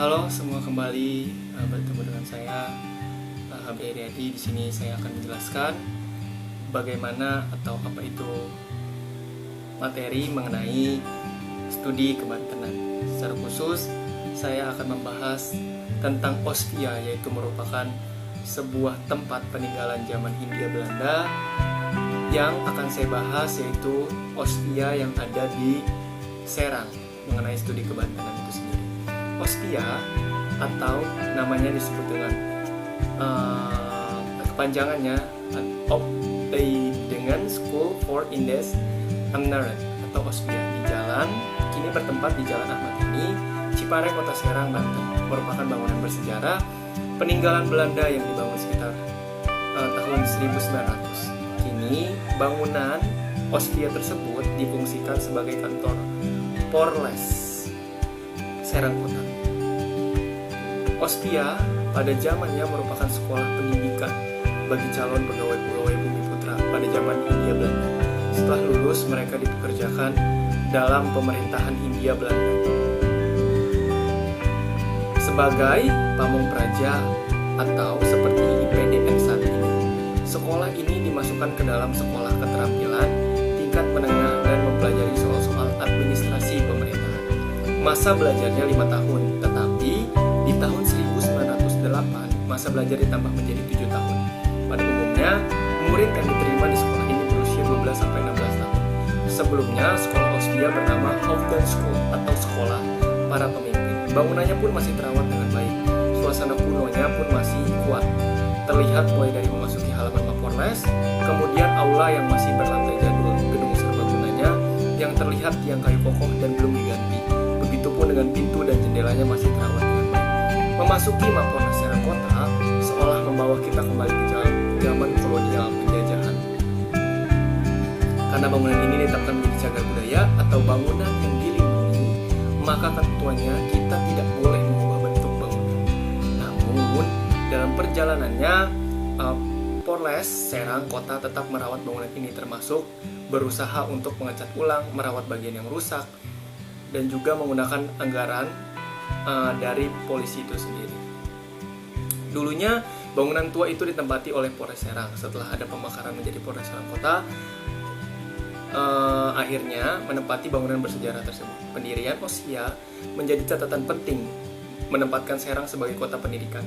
Halo semua, kembali bertemu dengan saya Habib Riyadi. Di sini saya akan menjelaskan bagaimana atau apa itu materi mengenai studi kebantenan. Secara khusus saya akan membahas tentang Ostia, yaitu merupakan sebuah tempat peninggalan zaman Hindia Belanda. Yang akan saya bahas yaitu Ostia yang ada di Serang, mengenai studi kebantenan itu sendiri. Ostia atau namanya disebut dengan kepanjangannya dengan School for Indies Amnaran atau Ostia, di jalan kini bertempat di Jalan Ahmad Yani, Ciparai, Kota Serang, Banten. Merupakan bangunan bersejarah peninggalan Belanda yang dibangun sekitar tahun 1900. Kini bangunan Ostia tersebut difungsikan sebagai kantor Polres Serang Kota. Ostia pada zamannya merupakan sekolah pendidikan bagi calon pegawai-pegawai Bumi Putra pada zaman Hindia Belanda. Setelah lulus, mereka dipekerjakan dalam pemerintahan Hindia Belanda sebagai pamong praja atau seperti IPDN saat ini. Sekolah ini dimasukkan ke dalam sekolah keterampilan tingkat menengah dan mempelajari soal-soal administrasi pemerintahan. Masa belajarnya 5 tahun, tetapi di tahun 1908 masa belajar ditambah menjadi 7 tahun. Pada umumnya, murid yang diterima di sekolah ini berusia 12-16 tahun. Sebelumnya, sekolah Ostia bernama Hofden School atau sekolah para pemimpin. Bangunannya pun masih terawat dengan baik. Suasana kunonya pun masih kuat. Terlihat mulai dari memasuki halaman Mapolres, kemudian aula yang masih berlantai jadul, gedung serbagunanya yang terlihat tiang kayu kokoh dan belum diganti. Begitupun dengan pintu dan jendelanya masih terawat dengan baik. Memasuki Mapolres Serang Kota seolah membawa kita kembali ke zaman kolonial penjajahan. Karena bangunan ini ditetapkan menjadi cagar budaya atau bangunan yang dilindungi, maka ketentuannya kita tidak boleh mengubah bentuk bangunan. Namun dalam perjalanannya, Polres Serang Kota tetap merawat bangunan ini, termasuk berusaha untuk mengecat ulang, merawat bagian yang rusak, dan juga menggunakan anggaran dari polisi itu sendiri. Dulunya bangunan tua itu ditempati oleh Polres Serang. Setelah ada pemekaran menjadi Polres Serang Kota, akhirnya menempati bangunan bersejarah tersebut. Pendirian Ostia menjadi catatan penting menempatkan Serang sebagai kota pendidikan.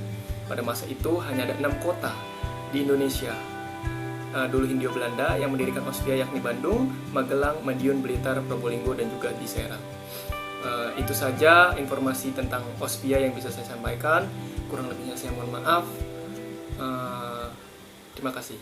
Pada masa itu hanya ada 6 kota di Indonesia dulu Hindia Belanda yang mendirikan Ostia, yakni Bandung, Magelang, Madiun, Blitar, Probolinggo, dan juga di Serang. Itu saja informasi tentang Ostia yang bisa saya sampaikan. Kurang lebihnya saya mohon maaf. Terima kasih.